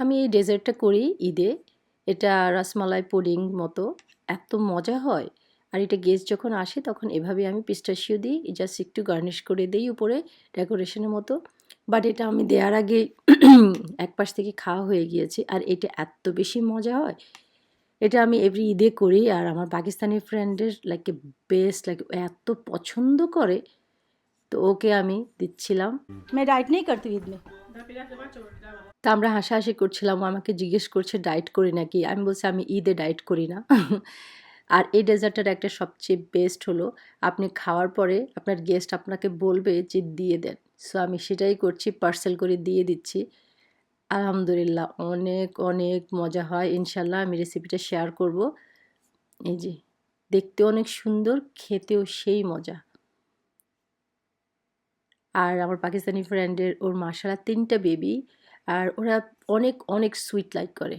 আমি এই ডেজার্টটা করি ঈদে। এটা রসমালাই পুডিং মতো, এত মজা হয়। আর এটা গেস্ট যখন আসে তখন এভাবে আমি পিস্তাশিও দিই, জাস্ট একটু গার্নিশ করে দিই উপরে ডেকোরেশনের মতো। বাট এটা আমি দেওয়ার আগে এক পাশ থেকে খাওয়া হয়ে গিয়েছে, আর এটা এত বেশি মজা হয়। এটা আমি এভরি ঈদে করি, আর আমার পাকিস্তানি ফ্রেন্ডের লাইক বেস্ট, লাইক এত পছন্দ করে, তো ওকে আমি দিচ্ছিলাম। मैं डाइट नहीं करती ईद में। তা আমরা হাসাহাসি করছিলাম, ও আমাকে জিজ্ঞেস করছে ডায়েট করি নাকি, আমি বলছি আমি ঈদে ডায়েট করি না। আর এই ডেজার্টটার একটা সবচেয়ে বেস্ট হলো, আপনি খাওয়ার পরে আপনার গেস্ট আপনাকে বলবে যে দিয়ে দেন, সো আমি সেটাই করছি, পার্সেল করে দিয়ে দিচ্ছি। আলহামদুলিল্লাহ অনেক অনেক মজা হয়, ইনশাল্লাহ আমি রেসিপিটা শেয়ার করব। এই যে দেখতে অনেক সুন্দর, খেতেও সেই মজা। আর আমার পাকিস্তানি ফ্রেন্ডের ওর মাশাআল্লাহ ৩টা বেবি, আর ওরা অনেক অনেক সুইট লাইক করে।